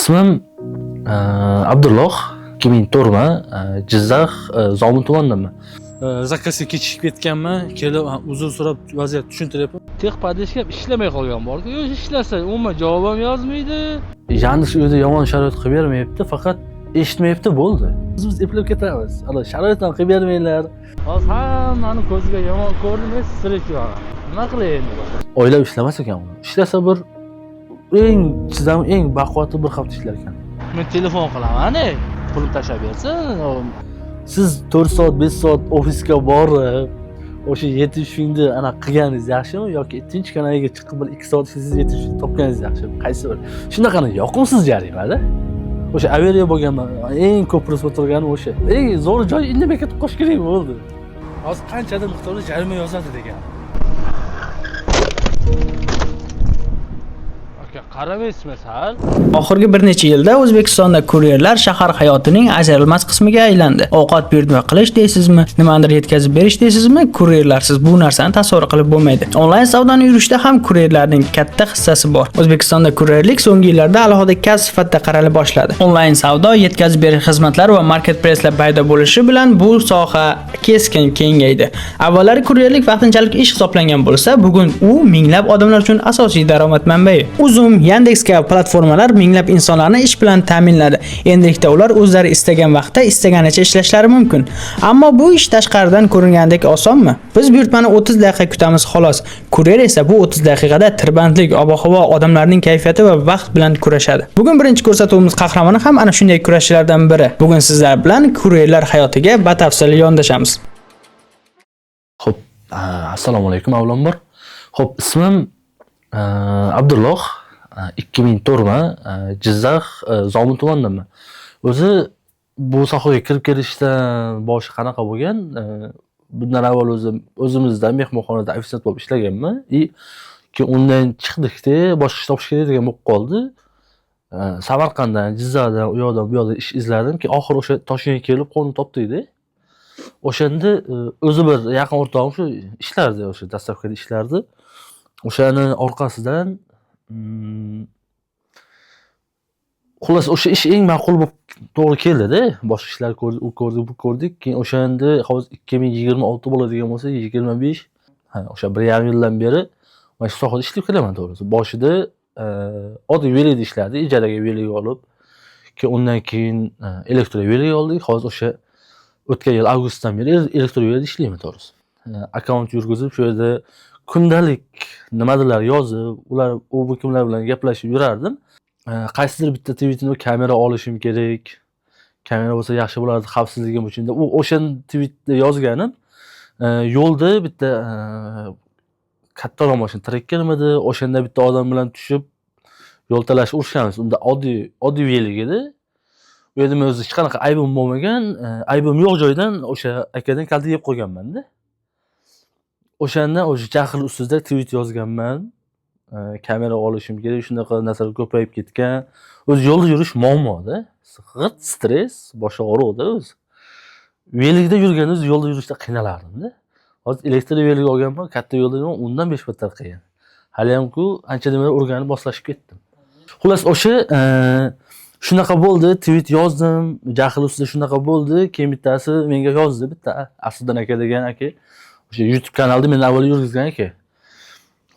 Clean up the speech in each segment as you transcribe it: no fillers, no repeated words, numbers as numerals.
İsmim Abdulloh, 2004 Jizzax Zomin tumanidanman. Zakazga kechikib ketganman, kelib uzr so'rab vaziyat tushuntiryapman. Tex podeshga ishlamay qolgan bor-ku, yo'q ishlasa, umuman javob ham yozmaydi. Yanlış uyda yomon sharoit qilib bermayapti, faqat eshitmayapti bo'ldi. Biz eplab ketamiz. Ana sharoit ham qilib bermanglar. Hozir hammani ko'ziga yomon ko'rinib, stress yo'q. Nima qilay endi? Oylab ishlamas ekan u. Ishlasa bir eng chizam, eng baquvvatli bir hafta ishlar ekan. Men telefon qilaman, pulni tashlab bersin. Siz 4 soat, 5 soat ofisga borib, o'sha yetishingni ana qilganingiz yaxshimi yoki tinch kanaliga chiqib bir 2 soat siz yetishni topganingiz yaxshimi? Qaysi bir? Shunaqani yoqimsiz jarimada. O'sha avariya bo'lganman. Eng ko'p pul o'tirganim o'sha. Eng zo'r joy endi bekat qo'sh kerak bo'ldi. Hozir qanchadir miqdorda jarima yozadi degan. Qaramaysizmi sal? Oxirgi bir necha yilda O'zbekistonda kuryerlar shahar hayotining ajralmas qismiga aylandi. Ovqat buyurtma qilish deysizmi, nimadir yetkazib berish deysizmi, kuryerlarsiz bu narsani tasavvur qilib bo'lmaydi. Onlayn savdoni yurishda ham kuryerlarning katta hissasi bor. O'zbekistonda kuryerlik so'nggi yillarda alohida kasb sifatida qarala boshladi. Onlayn savdo, yetkazib berish xizmatlari va marketplacelar paydo bo'lishi bilan bu soha keskin kengaydi. Avvallari kuryerlik vaqtinchalik ish hisoblangan bo'lsa, bugun u minglab odamlar uchun asosiy daromad manbai. Zoom, Yandex kabi platformalar minglab insonlarni ish bilan ta'minladi. Endilikda ular o'zlari istagan vaqtda istaganicha ishlashlari mumkin. Ammo bu ish tashqaridan ko'ringandek osonmi? Biz buyurtmani 30 daqiqa kutamiz xolos. Kuryer esa bu 30 daqiqada tirbandlik, ob-havo, odamlarning kayfiyati va vaqt bilan kurashadi. Bugun birinchi ko'rsatuvimiz qahramoni ham ana shunday kurashchilardan biri. Bugun sizlar bilan kuryerlar hayotiga batafsil yondashamiz. Xo'p, assalomu alaykum avvalambor. Xo'p, ismim Abdulloh, 2004 Jizzax Zomin tumanidanman. O'zi bu sohaga kirib kelishdan boshi qanaqa bo'lgan? Bundan avval o'zimizda mehmonxonada ofitsiant bo'lib ishlaganman. Keyin undan chiqdikda boshqa ish topish kerak degan bo'lib qoldi. Samarqanddan, Jizzaxdan, u yoqdan bu yoqdan ish izladim. Keyin oxiri o'sha Toshkentga kelib qo'nim topdik-da. O'shanda o'zi bir yaqin o'rtog'im shu ishlardi, o'sha dastavkada ishlardi. O'shani orqasidan xullas o'sha ish eng ma'qul bo'lib to'g'ri keldi-da. Boshqa ishlar ko'rdik. Keyin o'shanda hozir 2026 bo'ladigan bo'lsa, 25 o'sha 1,5 yildan beri mana shu sohada ishlab kelaman to'g'risi. Boshida oddiy velida ishlardi, ijaraga velika olib, keyin undan keyin elektrovelika oldik. Hozir o'sha o'tgan yil avgustdan beri elektrovelida ishlayman to'g'risi. Akkaunt yurgizib, shu yerda kundalik nimadirlar yozib, ular bu kimlar bilan gaplashib yurardim. Qaysidir bitta tweetni kamera olishim kerak. Kamera bo'lsa yaxshi bo'lardi xavfsizligim uchun deb. O'sha tweetni yozganim. Yo'lda bitta katta mashina trekkermidi, o'shanda bitta odam bilan tushib yo'l talashib urushganmiz. Unda oddiy velik edi. U yerda men o'zi hech qanaqa aybim bo'lmagan, aybim yo'q joydan o'sha akadan kalta yeb qo'yganman-da. O'shandan o'sha jahl ustida tweet yozganman. Kamera olishim kerak, shunaqa narsalar ko'payib ketgan. O'zi yo'lda yurish muammo-da. G'it stress, bosh og'riqda o'zi. Velikda yurganimiz yo'lda yurishda qiynalardim-da. Hozir elektrovelik olganman, katta yo'lda yuraman, undan 5 battar qiyin. Hali ham-ku ancha nimalar o'rganib moslashib ketdim. Xullas o'sha shunaqa bo'ldi, tweet yozdim, jahl ustida shunaqa bo'ldi. Keyin bittasi menga yozdi, bitta Asliddin aka degan aka. O'sha YouTube kanalda men avval yurgizgan aka.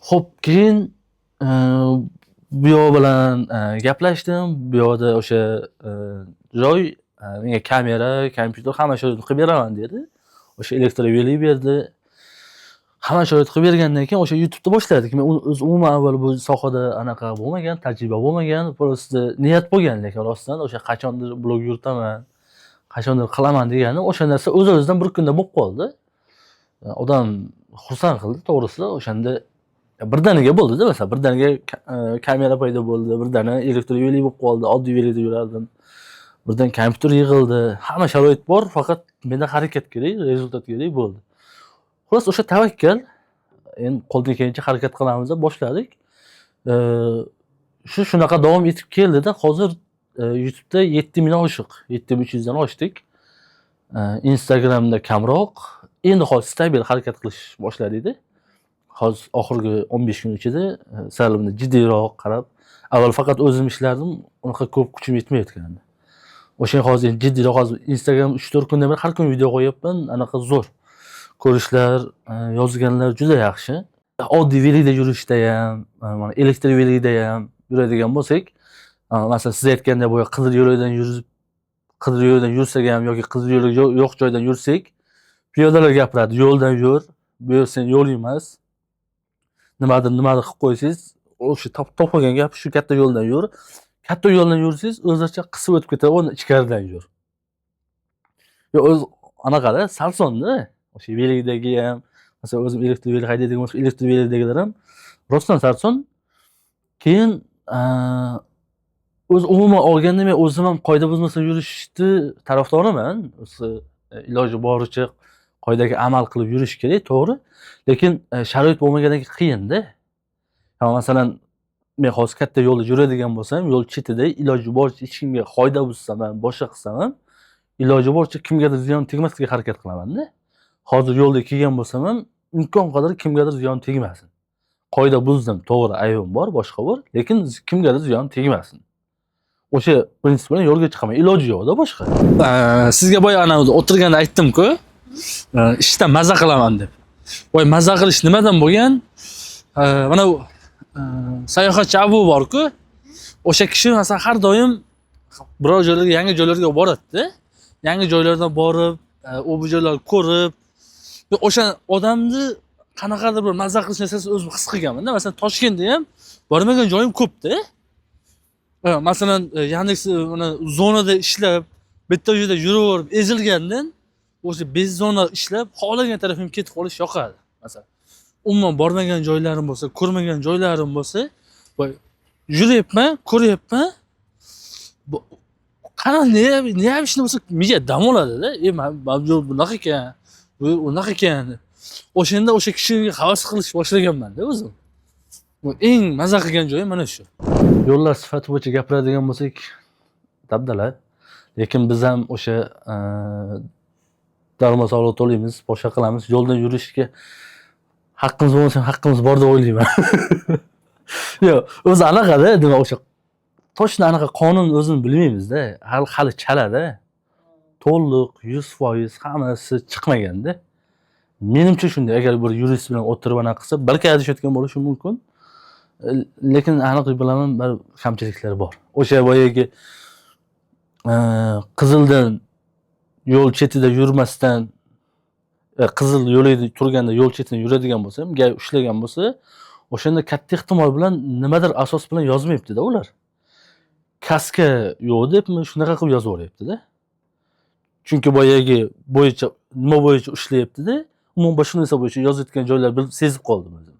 Xo'p, keyin bu yoq bilan gaplashdim. Bu yoqda o'sha joy menga kamera, kompyuter hamma sharoit qilib beraman dedi. O'sha elektrovelik berdi. Hamma sharoit qilib bergandan keyin o'sha YouTube'da boshladik. Men umuman avval bu sohada anaqa bo'lmagan, tajriba bo'lmagan, просто niyat bo'lgan, lekin rostdan o'sha qachondir blog yuritaman, qachondir qilaman degani o'sha narsa o'z-o'zidan bir kunda bo'lib qoldi. Odam xursand qildi to'g'risi. O'shanda birdaniga bo'ldi-da, masalan, birdaniga kamera paydo bo'ldi, birdaniga elektrovelik bo'lib qoldi, oddiy velikda yurardim. Birdan kompyuter yig'ildi. Hamma sharoit bor, faqat menda harakat kerak, rezultat kerak bo'ldi. Xullas o'sha tavakkal, endi qo'ldan kelgancha harakat qilamiz deb boshladik. Shunaqa davom etib keldi-da, hozir YouTube'da 7000 oshiq, 7300 dan oshdik. Instagramda kamroq. Endi hozir stabil harakat qilish boshladik-da. Hozir oxirgi 15 kun ichida sal jiddiyroq qarab Avval faqat o'zim ishlardim, unaqa ko'p kuchim yetmayotgandi. O'sha hozir jiddiyroq hozir Instagram 3-4 kundan beri har kun video qo'yapman, anaqa zo'r. Ko'rishlar, yozganlar juda yaxshi. Oddiy velida yurishda ham, mana elektr velida ham yuradigan bo'lsak, masalan siz aytgandek bo'ya Qidir yo'lidan yursak ham yoki Qidir yo'li yo'q joydan yursak, piyodalar gapiradi, yo'ldan yur, bu yer sen yo'l emas. Nimadir qilib qo'ysangiz, o'sha topolgan gap shu katta yo'ldan yur. Katta yo'ldan yursangiz, o'zarcha qisib o'tib ketadi, uni ichkaridan yur. Yo o'z anaqada sarsonda, o'sha velikdagi ham, masalan o'zim elektr velik haydaydigan bo'lsa, elektr velikdagilar ham rostdan sarson. Keyin o'z umuman olganda men o'zim ham qoida buzmasdan yurishni tarafdoriman. O'zi iloji boricha qoidaga amal qilib yurish kerak, to'g'ri. Lekin sharoit bo'lmagandan keyin qiyin-da. Masalan, men hozir katta yo'lda yuradigan bo'lsam, yo'l chetida iloji boricha hech kimga qoida buzsam ham, boshqa qilsam ham, iloji boricha kimgadir ziyon tegmasligiga harakat qilaman-da. Hozir yo'lda kelgan bo'lsam ham, imkon qadar kimgadir ziyon tegmasin. Qoida buzdim, to'g'ri, aybim bor, boshqa bor, lekin kimgadir ziyon tegmasin. O'sha prinsip bilan yo'lga chiqaman. Iloji yo'q-da boshqa. Sizga boya ana o'tirganda aytdim-ku, ishdan maza qilaman deb. Voy, maza qilish nimadan bo'lgan? Mana sayohatchi Abu bor-ku, o'sha kishi masalan har doim biror joylarga, yangi joylarga boradi-da. Yangi joylardan borib, bu joylarni ko'rib, o'sha odamni qanaqadir bir maza qilish narsasini o'zim his qilganman-da. Masalan, Toshkentda ham bormagan joyim ko'p-da. Masalan, Yandex uni zonada ishlab, bitta joyda yuraverib, ezilgandan o'sha bez zona ishlab, xohlagan tarafim ketib qolish yoqadi. Masalan, umuman bormagan joylarim bo'lsa, ko'rmagan joylarim bo'lsa, voy yuryapman, ko'ryapman. Qana nima ishni bo'lsa, miya dam oladi-da. Mavjud bunaqa ekan, bu unaqa ekan. O'shanda o'sha kishiga havas qilish boshlaganman-da o'zim. Bu eng maza qilgan joyim mana shu. Yo'llar sifati bo'yicha gapiradigan bo'lsak, dabdala. Lekin biz ham o'sha daromad to'laymiz, boshqa qilamiz. Yo'ldan yurishga haqqimiz bo'lmasa, haqqimiz bor deb o'ylayman. Yo'q, o'zi anaqada, demak o'sha to'shni anaqa qonun o'zini bilmaymiz-da. Hali chala-da. To'liq 100% hammasi chiqmaganda. Menimcha shunday, agar bir yurist bilan o'tirib anaqa qilsa, balki adashayotgan bo'lishi mumkin. Lekin aniq bilaman, bir kamchiliklari bor. O'sha boyagi qizildan yo'l chetida yurmasdan, qizil yo'lida turganda yo'l chetida yuradigan bo'lsam, ushlagan bo'lsa, o'shanda katta ehtimol bilan nimadir asos bilan yozmayapti-da ular. Kaska yo'q debmi, shunaqa qilib yozaveryapti-da. Chunki boyagi bo'yicha nima bo'yicha ushlayapti-da, umuman boshqa narsa bo'yicha yozayotgan joylar sezib qoldim o'zim.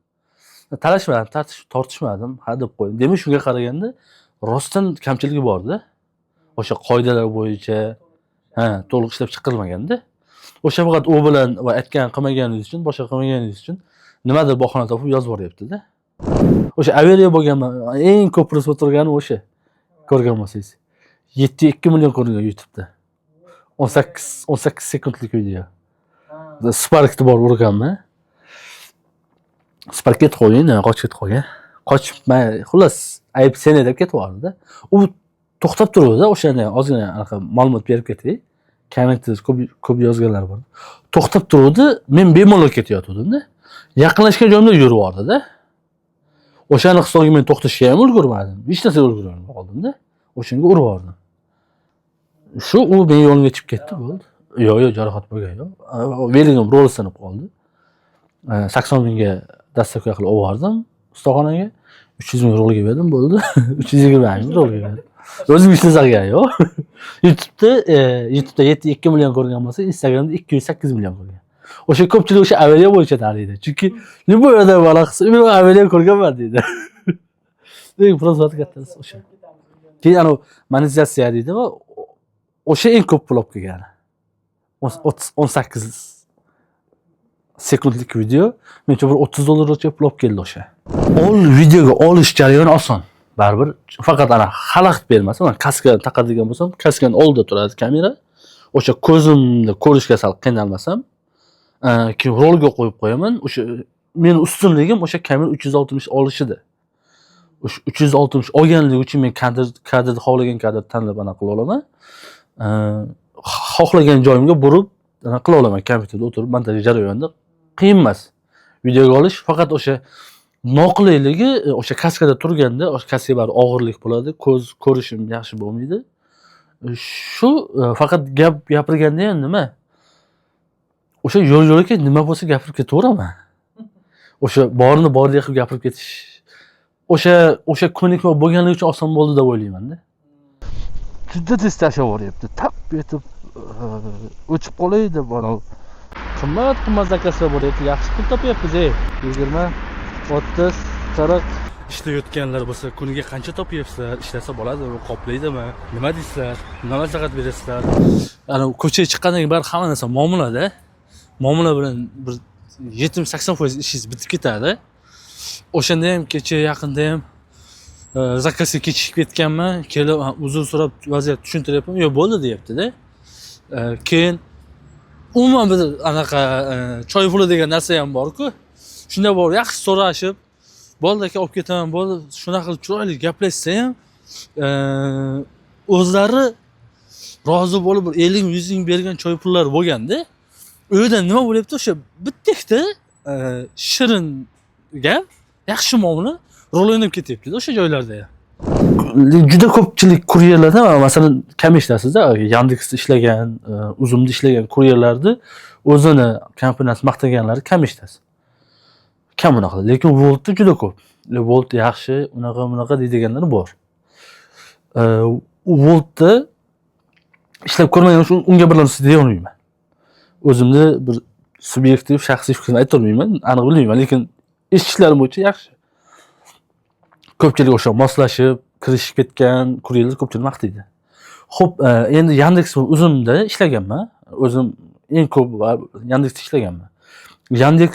Talashmadim, tortishmadim, ha deb qo'ydim. Demak, shunga qaraganda rostdan kamchiligi bor-da. O'sha qoidalar bo'yicha to'liq ishlab chiqarilmaganda. O'sha faqat u bilan va aytgan qilmaganingiz uchun, boshqa qilmaganingiz uchun nimadir bahona topib yozib boryapti-da. O'sha avariya bo'lganman, eng ko'p pul o'tirgani o'sha. Ko'rgan bo'lsangiz. 7.2 million ko'ringan YouTube'da. 18 sekundlik video. Spark'da bor urganman. Spark ketib qolgan, qochib ketib qolgan. Qochibman, xullas, ayb seni deb ketib bordi-da. U to'xtab turdi-da, o'shanda ozgina anaqa ma'lumot berib ketay. Kommentda ko'p yozganlar bor. To'xtab turdi, men bemalol ketayotgandim-da. Yaqinlashgan joyimda yurib bordi-da. O'shani hisobga men to'xtashga ham ulgurmadim. Hech narsa ulgurmadim qoldim-da. O'shanga urib bordim. Shu u men yo'limga chiqib ketdi, bo'ldi. Yo'q, jarohat bo'lgan yo'q. Veligim rol sinib qoldi. 80 mingga dastavka qilib oldim ustaxonaga. 300 ming rolga berdim, bo'ldi. 320 ming rolga berdim. O'zim ishlasagan yo'q. YouTube'da 7.2 million ko'rgan bo'lsa, Instagramda 208 million ko'rgan. O'sha ko'pchilik o'sha avariya bo'yicha taniydi. Chunki nima yerda bola qilsa, men avariya ko'rganman deydi. Lekin prosvat kattasi o'sha. Keyin ana monetizatsiya deydi va o'sha eng ko'p pul olib kelgan. 18 sekundlik video, mencha bir $30 pul olib keldi o'sha. Videoga olish jarayoni oson. Baribir faqat ana xalaqit bermasa, men kaska taqadigan bo'lsam, kaskani oldida turadi kamera. O'sha ko'zimni ko'rishga sal qiynalmasam, keyin rolga qo'yib qo'yaman. O'sha men ustunligim o'sha kamera 360 olishida. o'sha 360 olganligi uchun men kadrni xohlagan kadrni tanlab anaqa qila olaman. Xohlagan joyimga burib anaqa qila olaman, kompyuterda o'tirib montaj jarayonida. Qiyin emas. Videoga olish faqat o'sha noquliyligi o'sha kaskada turganda, o'sha kaskaga baribir og'irlik bo'ladi, ko'z ko'rishim yaxshi bo'lmaydi. Shu faqat gapirganda ham nima? O'sha yo'l-yo'lakay nima bo'lsa gapirib ketaveraman. O'sha borini bordek qilib gapirib ketish. O'sha ko'nikma bo'lganligi uchun oson bo'ldi deb o'ylayman-da. Juda tez tashaveryapti. Tap etib o'chib qolay deb ana qimmat zakazlar bo'lyapti. Yaxshi pul topyapmiz, 20, 30, 40 ishlayotganlar bo'lsa, kuniga qancha topyapsizlar? Ishlasa bo'ladimi? Qoplaydimi? Nima deysizlar? Nima maslahat berasizlar? Ana ko'chaga chiqqandan keyin bari hamma narsa muomala-da. Muomala bilan bir 70-80% ishingiz bitib ketadi. O'shanda ham kecha yaqinda ham zakazga kechikib ketganman. Kelib uzr so'rab vaziyat tushuntiryapman. Yo'q bo'ldi deyapti-da. Keyin umuman bir anaqa choy puli degan narsa ham bor-ku. Shunda bor, yaxshi so'rashib, bo'ldi aka olib ketaman, bo'ldi, shunaqa qilib chiroyli gaplashsa ham o'zlari rozi bo'lib 50-100 ming bergan choy pullari bo'lganda, u yerda nima bo'lyapti? O'sha bittalikda shirin gap, yaxshi muomala rol o'ynab ketyapti o'sha joylarda ham. Juda ko'pchilik kuryerlarda, masalan, kam ishlasizda, Yandexda ishlagan, Uzumda ishlagan kuryerlarni o'zini kompaniyasi maqtaganlari kam ishlasa. Kam unaqa, lekin Voltda juda ko'p. Volt yaxshi, unaqa deydiganlar bor. Voltda ishlab ko'rmagan uchun unga bir narsa deya olmayman. O'zimni bir subyektiv, shaxsiy fikrimni ayta olmayman, aniq bilmayman, lekin eshitishlar bo'yicha yaxshi. Ko'pchilik o'sha moslashib, kirishib ketgan kuryerlar ko'pchilik maqtaydi. Xo'p, endi Yandex va Uzumda ishlaganman. O'zim eng ko'p Yandexda ishlaganman. Yandex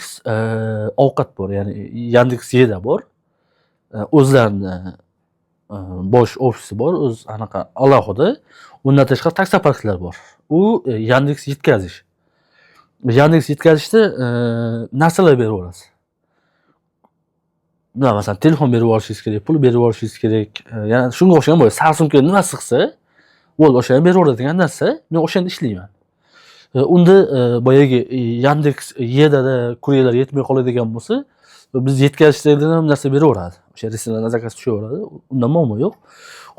ovqat bor, ya'ni Yandex Yeda bor. O'zlarini bosh ofisi bor, o'z anaqa alohida. Undan tashqari taksi parklar bor. U Yandex yetkazish. Yandex yetkazishda narsalar berib olasiz. Masalan, telefon berib olishingiz kerak, pul berib olishingiz kerak. Ya'ni shunga o'xshagan bo'ladi. Samsungga nima sig'sa, bo'ldi, o'shani berib oladigan narsa. Men o'shanda ishlayman. Unda boyagi Yandex Yedada kuryerlar yetmay qoladigan bo'lsa, biz yetkazishlardan ham narsa beraveradi. O'sha restorandan zakaz tushaveradi. Undan muammo yo'q.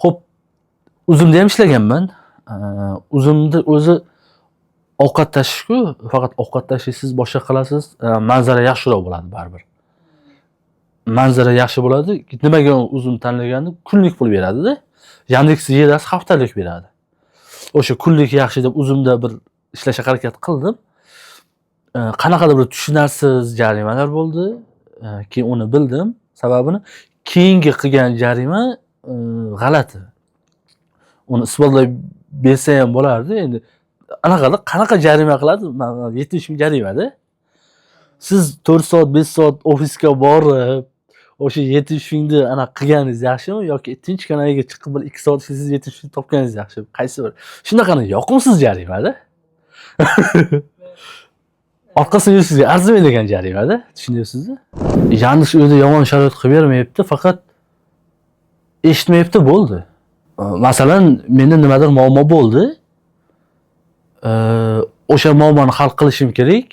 Xo'p, Uzumda ham ishlaganman. Uzumda o'zi ovqat tashish-ku, faqat ovqat tashiysiz, boshqa qilasiz, manzara yaxshiroq bo'ladi baribir. Manzara yaxshi bo'ladi. Nimaga Uzum tanlagandim? Kunlik pul beradi-da. Yandex Yedasi haftalik beradi. O'sha kunlik yaxshi deb Uzumda bir ishlashga harakat qildim. Qanaqadir bir tushunarsiz jarimalar bo'ldi. Keyin uni bildim, sababini. Keyingi qilgan jarima g'alati. Uni isbotlab bersa ham bo'lardi. Endi qanaqa jarima qiladi? 70 ming jarima-da. Siz 4 soat, 5 soat ofisga borib, o'sha 70 mingni qilganingiz yaxshimi yoki tinchkanaga chiqib bir 2 soat ishlasiz 70 ming topganingiz yaxshimi? Qaysi bir? Shunaqani yoqimsiz jarima-da. Orqasiga sizga arzimaydigan jarima-da, tushunyapsizmi? Yandex o'zi yomon sharoit qilib bermayapti, faqat eshitmayapti bo'ldi. Masalan, menda nimadir muammo bo'ldi. O'sha muammoni hal qilishim kerak.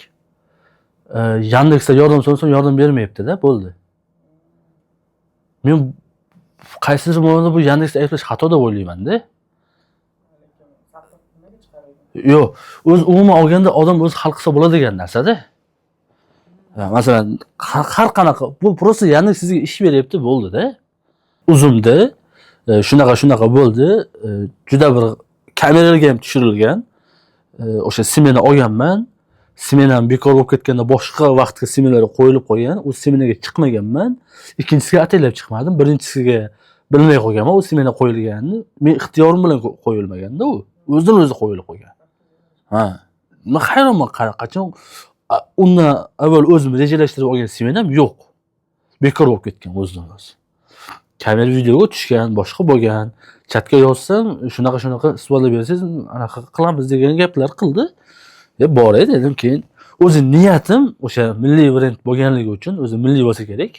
Yandexda yordam so'rasam yordam bermayapti-da, bo'ldi. Men qaysidir ma'noda bu Yandexda aytlash xato deb o'ylayman-da. Yo'q, o'z umuman olganda odam o'zi hal qilsa bo'ladigan narsa-da. Masalan, har qanaqa bu prosta Yandex sizga ish beryapti, bo'ldi-da. Uzumda shunaqa bo'ldi. Juda bir kameralarga ham tushirilgan. O'sha smena olganman. Smenam bekor bo'lib ketganda boshqa vaqtga smenalar qo'yilib qo'ygan. U smenaga chiqmaganman. Ikkinchisiga ataylab chiqmadim. Birinchisiga bilmay qo'yganman. U smena qo'yilganini men ixtiyorim bilan qo'yilmaganda u. O'zidan o'zi qo'yilib qo'ygan. Men hayronman, qachon undan avval o'zim rejalashtirib olgan smenam yo'q. Bekor bo'lib ketgan o'zidan o'zi. Kamera videoga tushgan, boshqa bo'lgan. Chatga yozsam, shunaqa isbotlab bersangiz, anaqa qilamiz degan gaplar qildi. Bor edi, dedim. Keyin o'zi niyatim o'sha milliy brend bo'lganligi uchun, o'zi milliy bo'lsa kerak.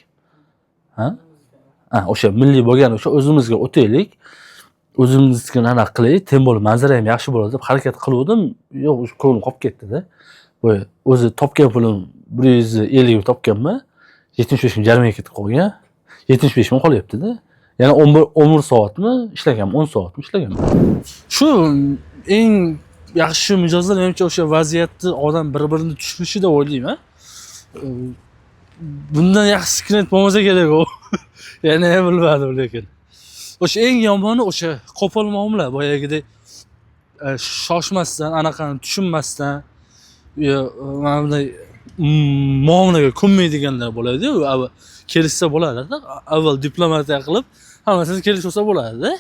O'sha milliy bo'lgani uchun o'zimizga o'taylik. O'zimizga anaqa qilaylik, tem bo'lib manzara ham yaxshi bo'ladi deb harakat qilgandim. Yo'q, o'sha ko'nglim qolib ketdi-da. Voy, o'zi topgan pulim 150 topganman. 75 ming jarimaga ketib qolgan. 75 ming qolyapti-da. Yana 11 soatmi ishlaganman, 10 soatmi ishlaganman. Shu eng yaxshi mijozlar menimcha o'sha vaziyatni odam bir-birini tushunishi deb o'ylayman. Bundan yaxshi klient bo'lmasa kerak u. Yana ham bilmadim lekin. O'sha eng yomoni o'sha qo'pol muomala, boyagidek shoshmasdan, anaqani tushunmasdan, mana bunday muomalaga ko'nmaydiganlar bo'ladi-yu. Kelishsa bo'ladi-da. Avval diplomatiya qilib, hammasini kelishsa bo'ladi-da.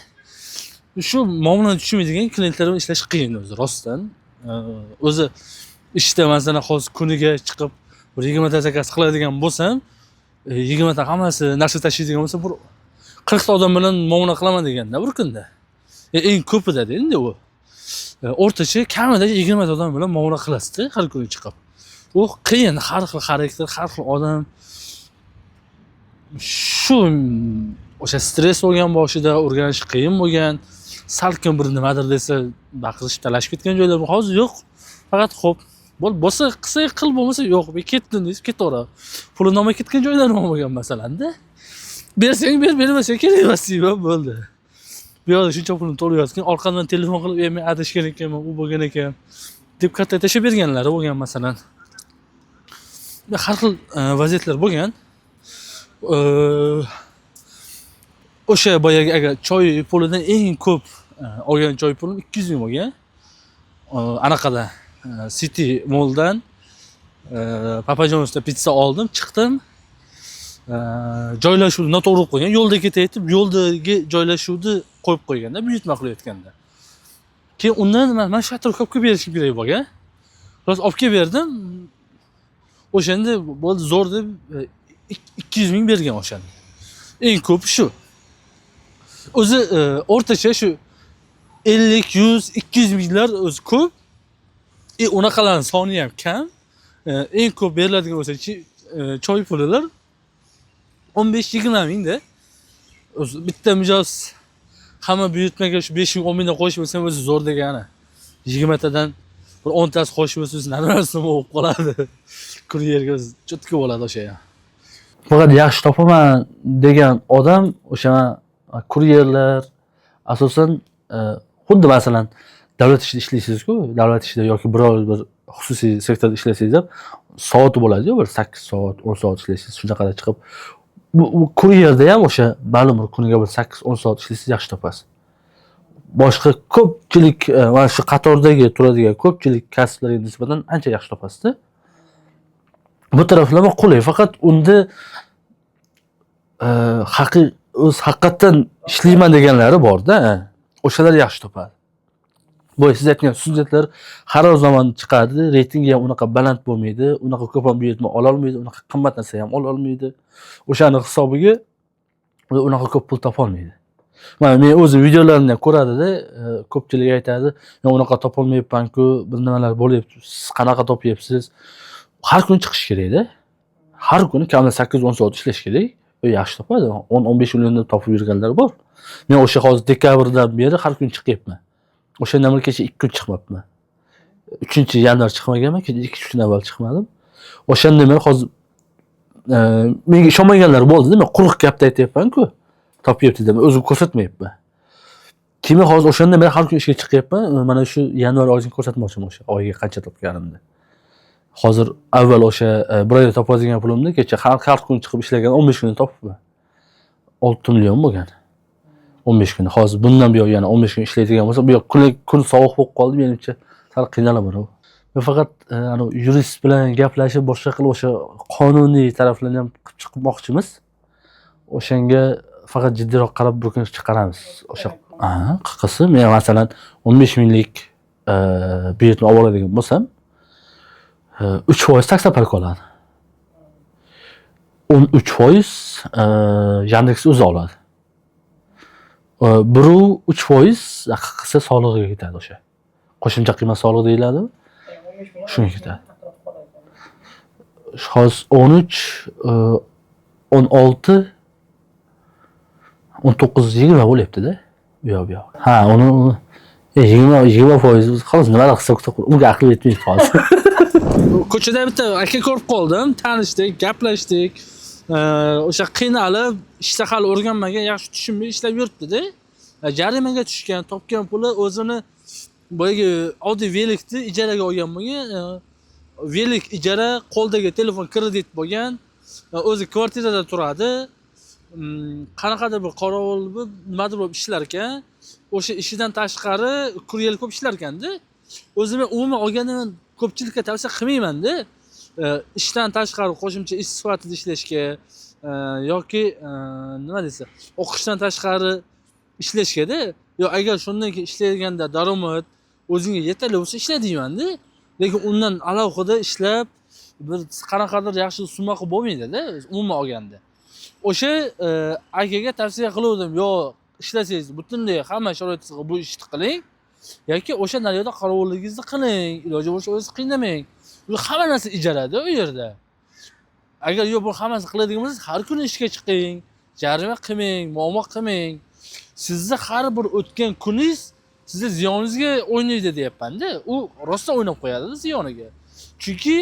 Shu muomalani tushunmaydigan klientlar bilan ishlash qiyin o'zi rostdan. O'zi ishda masalan hozir kuniga chiqib 20 ta zakaz qiladigan bo'lsam, 20 ta hammasi narsa tashiydigan bo'lsa, bir 40 ta odam bilan muomala qilaman deganda bir kunda. Eng ko'pida-da endi u. O'rtacha kamida 20 ta odam bilan muomala qilasiz-da har kuni chiqib. U qiyin, har xil xarakter, har xil odam. Shu o'sha stress bo'lgan boshida o'rganish qiyin bo'lgan. Salkim bir nimadir desa, baqirish, talashib ketgan joylar hozir yo'q. Faqat xo'p, bo'lsa qilsa qil, bo'lmasa yo'q. Men ketdim deb ketaveradi. Pulim olmay ketgan joylar ham bo'lgan masalanda. Bersang ber, bermasang kerak emas deyman, bo'ldi. Bu yerda shuncha pulim to'layotgan, orqamdan telefon qilib, "Men adashgan ekanman, u bo'lgan ekan" deb katta tashib berganlari bo'lgan masalan. Har xil vaziyatlar bo'lgan. O'sha boyagi agar choy pulidan eng ko'p olgan choy pulim 200 ming bo'lgan. Anaqada City Malldan Papa John'sda pizza oldim, chiqdim. Joylashuvni noto'g'ri qo'ygan. Yo'lda ketayotib, yo'ldagi joylashuvni qo'yib qo'yganda, buyurtma qilayotganda. Keyin undan men shatorovka berishim kerak bo'lgan. Biroz olib kelib berdim. O'shanda bo'ldi zo'r deb 200 ming bergan o'shanda. Eng ko'p shu. O'zi o'rtacha shu 50, 100, 200 minglar o'zi ko'p. Unaqalarning soni ham kam. Eng ko'p beriladigan bo'lsa choy pulilar 15-20 mingda. O'zi bitta mijoz hamma buyurtmaga shu 5 ming, 10 mingdan qo'yish bo'lsa o'zi zo'r degani. 20 tadan bir 10 tasi qo'yish bo'lsa o'zi narsa bo'lib qoladi. Kuryerga o'zi cho'tka bo'ladi o'sha ham. Faqat yaxshi topaman degan odam o'sha kuryerlar asosan xuddi masalan davlat ishida ishlaysiz-ku, davlat ishida yoki biror bir xususiy sektorda ishlasangiz ham soati bo'ladi-yu, bir 8 soat, 10 soat ishlaysiz, shunaqada chiqib. Bu kuryerda ham o'sha ma'lum bir kuniga bir 8-10 soat ishlaysiz, yaxshi topasiz. Boshqa ko'pchilik mana shu qatordagi turadigan ko'pchilik kasblarga nisbatan ancha yaxshi topasiz-da. Bu taraflama qulay, faqat unda haqiqatan ishlayman deganlari bor-da. O'shalar yaxshi topadi. Bu siz aytgan sujetlar har zaman chiqadi, reytingi ham unaqa baland bo'lmaydi, unaqa ko'p ham buyurtma ola olmaydi, unaqa qimmat narsa ham ola olmaydi. O'shaning hisobiga unaqa ko'p pul topa olmaydi. Mana men o'zi videolarimni ham ko'radi-da, ko'pchilik aytadi, "Men unaqa topa olmayapman-ku, bir nimalar bo'lyapti, siz qanaqa topyapsiz?" Har kun chiqish kerak-da. Har kuni kamida 8-10 soat ishlash kerak. Yaxshi topadi. 10-15 milliondan topib yurganlar bor. Men o'sha hozir dekabrdan beri har kun chiqyapman. O'shandan beri kecha 2 kun chiqmabman. 3-yanvar chiqmaganman, kecha 2 kun avval chiqmadim. O'shandan beri hozir menga ishonmaganlar bo'ldi-da, men quruq gapni aytayapman-ku. Topyapti deb o'zim ko'rsatmayapman. Keyin hozir o'shandan beri har kun ishga chiqyapman. Mana shu yanvar oyini ko'rsatmoqchiman o'sha oyiga qancha topganimni. Hozir avval o'sha bir oyda topadigan pulimni kecha har kun chiqib ishlagan 15 kunda topibman. 6 million bo'lgan. 15 kun. Hozir bundan buyon yana 15 kun ishlaydigan bo'lsa, bu kun sovuq bo'lib qoldi, menimcha sal qiynalaman u. Men faqat ana yurist bilan gaplashib, boshqa qilib o'sha qonuniy taraflarni ham qilib chiqmoqchimiz. O'shanga faqat jiddiyroq qarab bir kun chiqaramiz. O'sha qilsa, men masalan 15 minglik buyurtma oladigan bo'lsam, 3% taksa park oladi. 13% Yandex o'zi oladi. Biru 3% qilsa soligiga ketadi o'sha. Qo'shimcha qiymat solig'i deyiladi. Shunga ketadi. Hozir 13, 16 19-20 bo'lyapti-da. Bu yoq. Ha, uni 20% xolos nimalar qilsa unga aqli yetmaydi hozir. Ko'chada bitta aka ko'rib qoldim, tanishdik, gaplashdik. O'sha qiynalib, ishda hali o'rganmagan, yaxshi tushunmay ishlab yuribdi-da. Jarimaga tushgan, topgan puli o'zini boyagi oddiy velikni ijaraga olgan bo'lgan. Velik ijara, qo'ldagi telefon kredit bo'lgan. O'zi kvartirada turadi. Qanaqadir bir qorovul nimadir bo'lib ishlar ekan. O'sha ishidan tashqari kuryel ko'p ishlar ekanda. O'zim umuman olganda ko'pchilikka tavsiya qilmayman-da. Ishdan tashqari qo'shimcha ish sifatida ishlashga yoki nima desa, o'qishdan tashqari ishlashga-da. Yo agar shundan keyin ishlayotganda daromad o'zingga yetarli bo'lsa ishla deyman-da. Lekin undan alohida ishlab bir qanaqadir yaxshi summa qilib bo'lmaydi-da, umuman olganda. O'sha akaga tavsiya qiluvdim, yo ishlasangiz butunlay hamma sharoitingizga bu ishni qiling yoki o'sha naryoqda qorovulligingizni qiling, iloji bo'lsa o'zingizni qiynamang. Bu hamma narsa ijara-da u yerda. Agar yo'q bu hammasi qiladigan bo'lsangiz, har kuni ishga chiqing, jarima qilmang, muammo qilmang. Sizni har bir o'tgan kuningiz sizni ziyoningizga o'ynaydi deyapman-da. U rostdan o'ynab qo'yadi ziyoniga. Chunki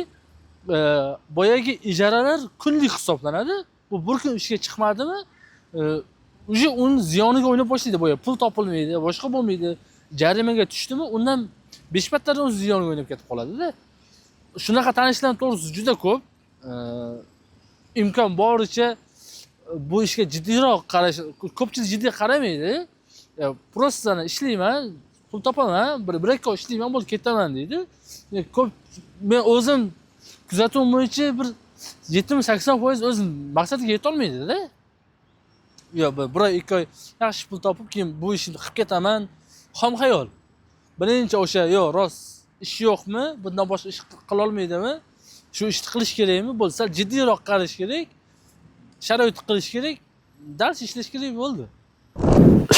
boyagi ijaralar kunlik hisoblanadi. Bu bir kun ishga chiqmadimi, uje uning ziyoniga o'ynab boshlaydi. Boya pul topilmaydi, boshqa bo'lmaydi. Jarimaga tushdimi, undan 5 martadan o'z ziyoniga o'ynab ketib qoladi-da. Shunaqa tanishlarning to'g'risi juda ko'p. Imkon boricha bu ishga jiddiyroq qarash, ko'pchilik jiddiy qaramaydi. Просто ishlayman, pul topaman, bir ikki oy ishlayman, bo'lib ketaman deydi. Ko'p men o'zim kuzatuvim bo'yicha bir 70-80% o'z maqsadiga yeta olmaydi-da. Yo, bir oy, ikki oy yaxshi pul topib, keyin bu ishni qilib ketaman, xom xayol. Birinchi o'sha, yo, rost ish yo'qmi? Bundan boshqa ish qila olmaydimi? Shu ishni qilish kerakmi? Bo'lsa jiddiyroq qarash kerak. Sharoit qilish kerak, dars ishlash kerak bo'ldi.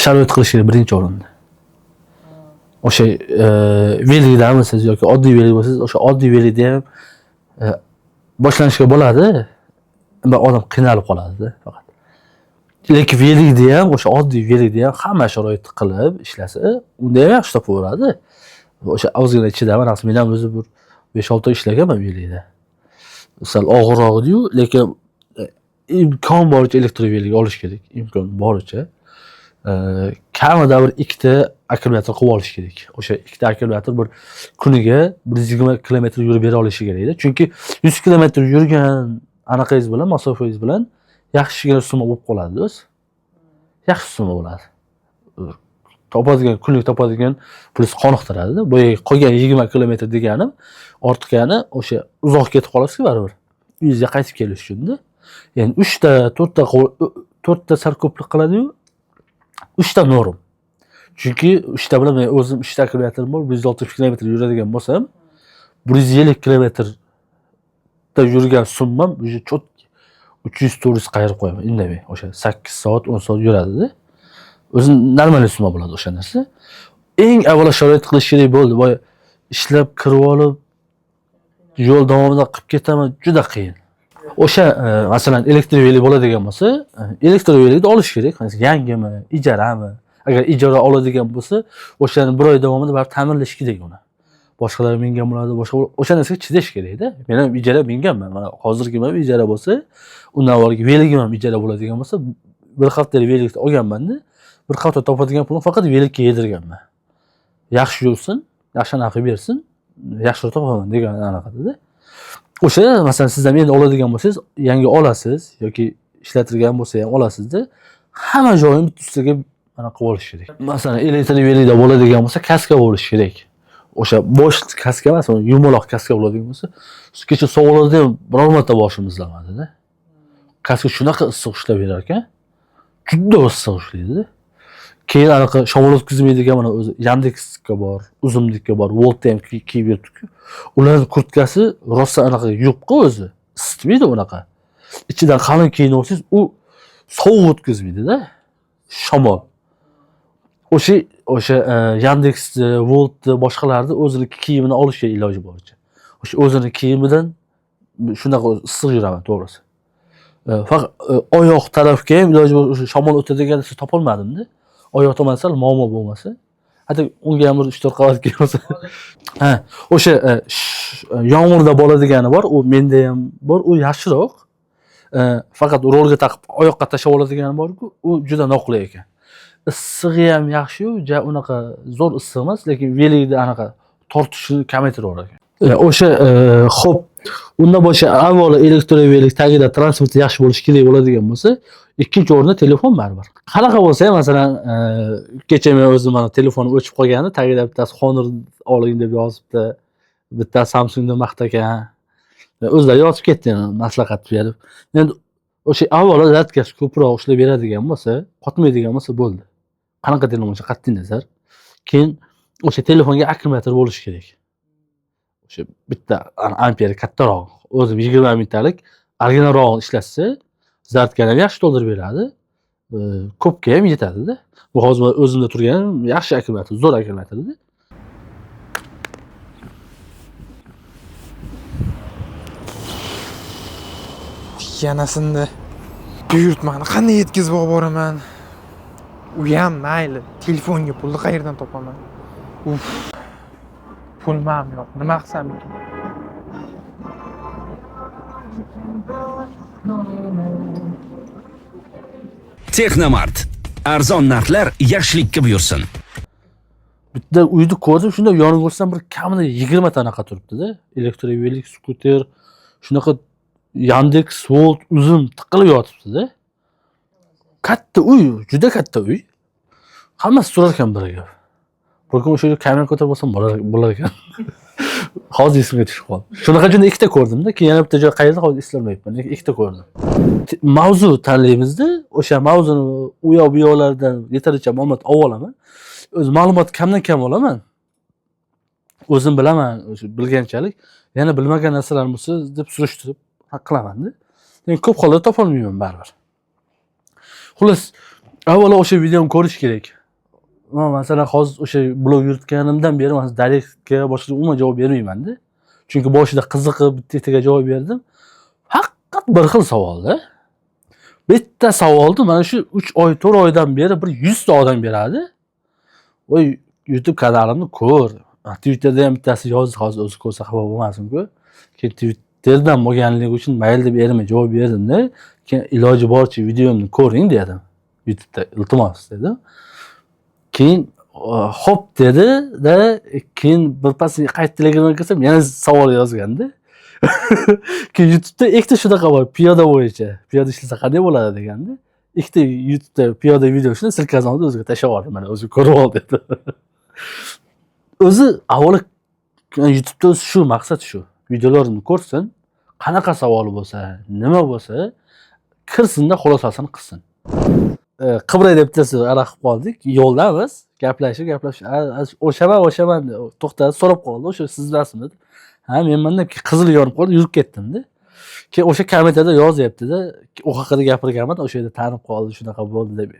Sharoit qilish kerak birinchi o'rinda. O'sha velikdamisiz yoki oddiy velik bo'lsangiz, o'sha oddiy velikda ham boshlanishga bo'ladi. Odam qiynalib qoladi-da faqat. Lekin velikda ham, o'sha oddiy velikda ham hamma sharoitni qilib ishlasa, unda ham yaxshi topaveradi. O'sha ozgina ichidaman, men ham o'zi bir 5-6 oy ishlaganman velikda. Sal og'irroq edi-yu, lekin imkon boricha elektrovelik olish kerak, imkon boricha. Kamida bir ikkita akkumulyator qilib olish kerak. O'sha ikkita akkumulyator bir kuniga 120 kilometr yurib bera olishi kerak-da. Chunki 100 kilometr yurgan anaqangiz bilan, masofangiz bilan yaxshigina summa bo'lib qoladi o'z. Yaxshi summa bo'ladi. Topadigan, kunlik topadigan pulingiz qoniqtiradi-da. Bu qolgan 20 kilometr deganim ortgani o'sha uzoq ketib qolasiz baribir. Uyingizga qaytib kelish uchun-da. Ya'ni 3 ta, 4 ta sarko'plik qiladi-yu, 3 ta norm. Chunki 3 ta bilan men o'zim 3 ta akkumulyatorım bor, 160 kilometr yuradigan bo'lsam, 150 kilometrda yurgan summam o'sha chot 300-400 qayirib qo'yaman, indamay. O'sha 8 soat, 10 soat yuradi-da. O'zi normal summa bo'ladi o'sha narsa. Eng avvalo sharoit qilish kerak bo'ldi. Boy ishlab kirib olib yo'l davomida qilib ketaman, juda qiyin. O'sha masalan elektrovelik bo'ladigan bo'lsa, elektrovelikni olish kerak. Yangimi, ijarami? Agar ijara oladigan bo'lsa, o'shani bir oy davomida baribir ta'minlash kerak uni. Boshqalar mingan bo'ladi, boshqa o'sha narsaga chidash kerak-da. Men ham ijara minganman. Mana hozirgi ham ijara bo'lsa, undan avvalgi veligim ham ijara bo'ladigan bo'lsa, bir haftalik velikni olganman-da. Bir hafta topadigan pulim faqat velikka yedirganman. Yaxshi yursin, yaxshi narxi bersin, yaxshiroq topaman degan anaqada-da. O'sha masalan siz ham endi oladigan bo'lsangiz, yangi olasiz yoki ishlatilgan bo'lsa ham olasizda, hamma joyini bitta ustiga mana qilib olish kerak. Masalan, elektrovelikda bo'ladigan bo'lsa, kaska bo'lish kerak. O'sha bosh kaska emas, yumaloq kaska bo'ladigan bo'lsa, kecha sovuqlarda ham biror marta boshim izlamadi-da. Kaska shunaqa issiq ushlab berar ekan, juda issiq ushlaydi-da. Keyin anaqa shamol o'tkazmaydigan mana o'zi Yandexga bor, Uzumdikka bor, Voltda ham kiyib yuribdi-ku. Ularning kurtkasi rosa anaqa yupqa o'zi, isitmaydi unaqa. Ichidan qalin kiyinib olsangiz, u sovuq o'tkazmaydi-da. Shamol. O'sha Yandex, Volt boshqalarni o'zining kiyimini olishga iloji boricha. O'sha o'zining kiyimidan shunaqa issiq yuraman to'g'risi. Faqat oyoq tarafga ham iloji boricha shamol o'tadigan narsa topolmadim-da. Oyoq tomon sal muammo bo'lmasa. Hatto unga ham bir 3-4 qavat kelsa. Ha, o'sha yomg'irda bo'ladigani bor, u menda ham bor, u yaxshiroq. Faqat rolga taqib oyoqqa tashlab oladigani bor-ku, u juda noqulay ekan. Issig'i ham yaxshi-yu, unaqa zo'r issiq emas, lekin velikni anaqa tortishni kamaytirib ekan. O'sha xo'p, undan boshqa avvalo elektrovelik tagida transport yaxshi bo'lishi kerak bo'ladigan bo'lsa, ikkinchi o'rinda telefon baribir. Qanaqa bo'lsa ham, masalan, kecha men o'zim mana telefonim o'chib qolgandi, tagida bittasi Honor oling deb yozibdi, bittasi Samsungni maqtagan. O'zlari yozib ketdi, maslahat berib. Endi o'sha avvalo zatkasi ko'proq ishlab beradigan bo'lsa, qotmaydigan bo'lsa bo'ldi. Qanaqa telefon bo'lsa qat'iy nazar. Keyin o'sha telefonga akkumulyator bo'lishi kerak. O'sha bitta amperi kattaroq, o'zi 20 mingtalik originalroq ishlatsa, zartkani ham yaxshi to'ldirib beradi. Ko'pga ham yetadi-da. Bu hozir o'zimda turgan yaxshi akkumulyator, zo'r akkumulyator-da. Yanasindi buyurtmani qanday yetkazib olib boraman? U ham mayli, telefonga pulni qayerdan topaman? Pulim ham yo'q. Nima qilsam ekan? Texnomart. Arzon narxlar yaxshilikka buyursin. Bitta uyni ko'rdim, shunda yoniga o'rsam bir kamida 20 ta anaqa turibdi-da. Elektrovelik, skuter, shunaqa Yandex, Volt uzun tiqilib yotibdi-da. Katta uy, juda katta uy. Hammasi turar ekan biriga. Bir kun o'sha kamera ko'tarib olsam bo'lar ekan. Hozir esimga tushib qoldi. Shunaqa joyda ikkita ko'rdim-da, keyin yana bitta joy qayerda hozir eslamayapman, lekin ikkita ko'rdim. Mavzu tanlaymiz-da, o'sha mavzuni u yoq bu yoqlardan yetarlicha ma'lumot olaman. O'z ma'lumot kamdan kam olaman. O'zim bilaman, o'sha bilganchalik, yana bilmagan narsalar bo'lsa deb surishtirib qilaman-da. Lekin ko'p holda topolmayman baribir. Xullas, avvalo o'sha videoni ko'rish kerak. Masalan, hozir o'sha blog yuritganimdan beri men direktga boshqa umuman javob bermayman-da. Chunki boshida qiziqib bitta-bittaga javob berdim. Haqiqat bir xil savol-da. Bitta savolni mana shu 3 oy, 4 oydan beri bir 100 ta odam beradi. Voy, YouTube kanalimni ko'r. Twitterda ham bittasi yozdi, hozir o'zi ko'rsa xafa bo'lmasin-ku. Keyin Twitterdan bo'lganligi uchun mayli deb erimay javob berdim-da. Keyin iloji boricha videomni ko'ring dedim. YouTube'da iltimos dedim. Keyin hop dedi-da, keyin birpas qayta Telegramga kirsam yana savol yozganda. Keyin YouTube'da ikkita shunaqa bor, piyoda bo'yicha. Piyoda ishlasa qanday bo'ladi deganda. Ikkita YouTube'da piyoda video shuni silkazonni o'ziga tashlab oldim, mana o'zi ko'rib ol dedi. O'zi avvalo YouTube'da shu maqsad shu. Videolarimni ko'rsin, qanaqa savol bo'lsa, nima bo'lsa, kirsin-da xulosasini qilsin. Qibray deb bittasi araq qilib qoldik, yo'ldamiz, gaplashib, o'shaman to'xtatib so'rab qoldi, o'sha siz bilasizmi dedi. Ha, menman deb qizil yonib qoldi, yurib ketdim-da. Keyin o'sha kommentariyada yozyapti-da, u haqida gapirganman, o'sha yerda tanib qoldi, shunaqa bo'ldi deb.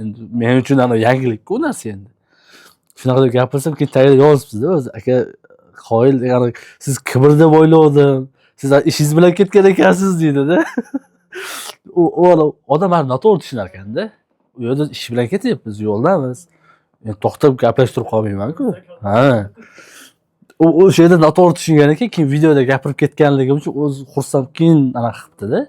Endi men uchun ana yangilik-ku narsa endi. Shunaqa deb gapirsam, keyin tagida yozibsiz-da, o'zi aka qoyil, ya'ni siz kibr deb o'ylovdim. Siz ishingiz bilan ketgan ekansiz deydi-da. U odamlar noto'g'ri tushunar ekan-da. U yerda ish bilan ketyapmiz, yo'ldamiz. Men to'xtab gaplashib turib qolmayman-ku. Ha. U o'sha yerda noto'g'ri tushungan ekan, keyin videoda gapirib ketganligim uchun o'zi xursand, keyin anaqa qilibdi-da.